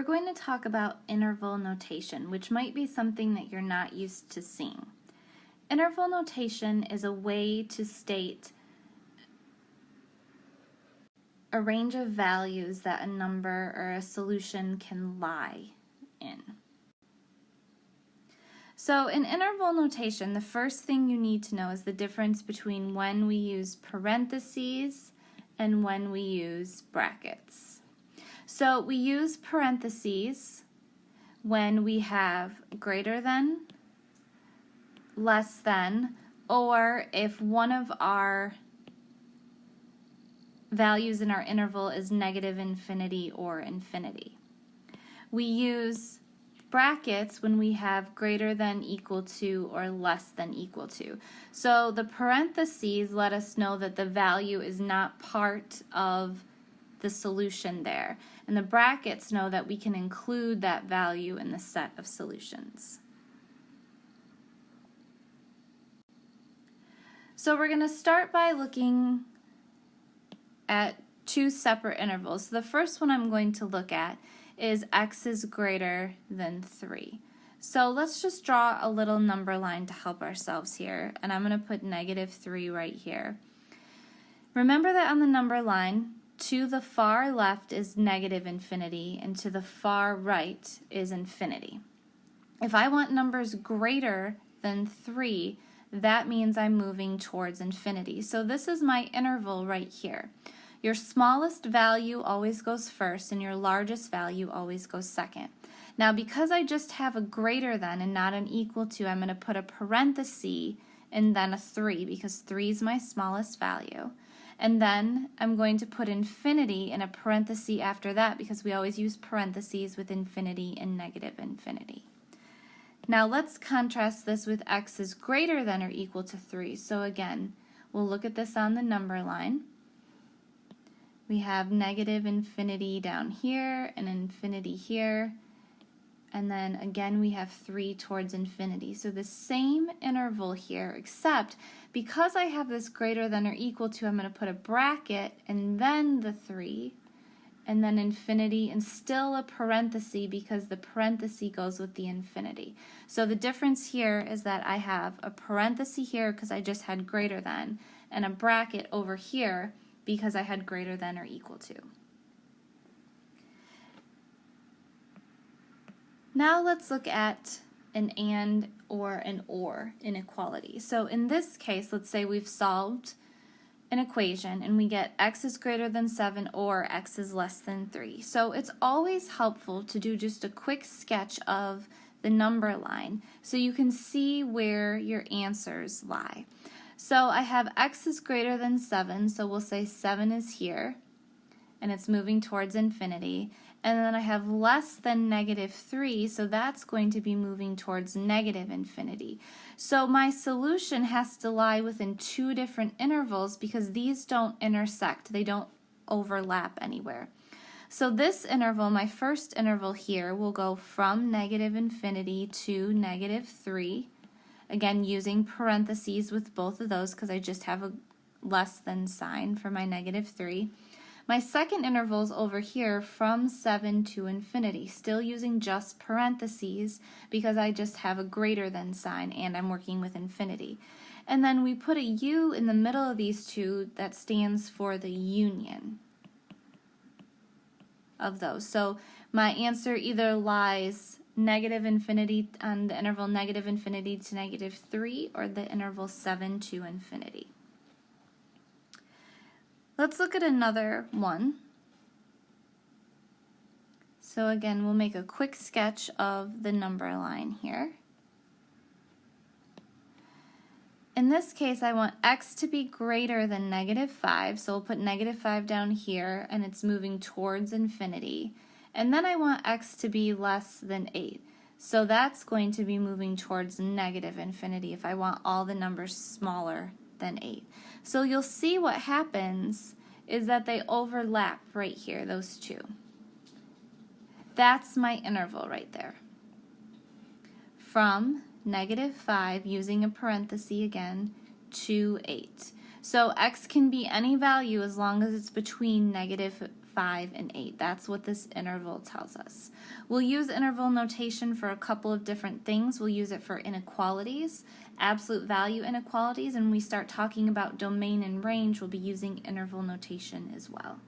we're going to talk about interval notation, which might be something that you're not used to seeing. Interval notation is a way to state a range of values that a number or a solution can lie in. So in interval notation, the first thing you need to know is the difference between when we use parentheses and when we use brackets. So we use parentheses when we have greater than, less than, or if one of our values in our interval is negative infinity or infinity. We use brackets when we have greater than, equal to, or less than equal to. So the parentheses let us know that the value is not part of the solution there. And the brackets know that we can include that value in the set of solutions. So we're going to start by looking at two separate intervals. So the first one I'm going to look at is x is greater than 3. So let's just draw a little number line to help ourselves here, and I'm going to put -3 right here. Remember that on the number line, to the far left is negative infinity, and to the far right is infinity. If I want numbers greater than 3, that means I'm moving towards infinity. So this is my interval right here. Your smallest value always goes first, and your largest value always goes second. Now, because I just have a greater than and not an equal to, I'm going to put a parenthesis and then a 3, because 3 is my smallest value. And then I'm going to put infinity in a parenthesis after that, because we always use parentheses with infinity and negative infinity. Now let's contrast this with x is greater than or equal to 3. So again, we'll look at this on the number line. We have negative infinity down here and infinity here. And then again we have 3 towards infinity. So the same interval here, except because I have this greater than or equal to, I'm going to put a bracket and then the 3 and then infinity and still a parenthesis, because the parenthesis goes with the infinity. So the difference here is that I have a parenthesis here because I just had greater than, and a bracket over here because I had greater than or equal to. Now let's look at an and or an or inequality. So in this case, let's say we've solved an equation and we get x is greater than 7 or x is less than 3. So it's always helpful to do just a quick sketch of the number line so you can see where your answers lie. So I have x is greater than 7, so we'll say 7 is here, and it's moving towards infinity. And then I have less than -3, so that's going to be moving towards negative infinity. So my solution has to lie within two different intervals because these don't intersect, they don't overlap anywhere. So this interval, my first interval here, will go from negative infinity to -3. Again, using parentheses with both of those because I just have a less than sign for my -3. My second interval is over here from 7 to infinity, still using just parentheses because I just have a greater than sign and I'm working with infinity. And then we put a u in the middle of these two that stands for the union of those. So my answer either lies negative infinity on the interval negative infinity to -3 or the interval 7 to infinity. Let's look at another one. So again, we'll make a quick sketch of the number line here. In this case, I want x to be greater than -5, so we'll put -5 down here, and it's moving towards infinity. And then I want x to be less than 8, so that's going to be moving towards negative infinity if I want all the numbers smaller than 8. So you'll see what happens is that they overlap right here, those two. That's my interval right there. From -5, using a parenthesis again, to 8. So x can be any value as long as it's between 5, and 8. That's what this interval tells us. We'll use interval notation for a couple of different things. We'll use it for inequalities, absolute value inequalities, and when we start talking about domain and range, we'll be using interval notation as well.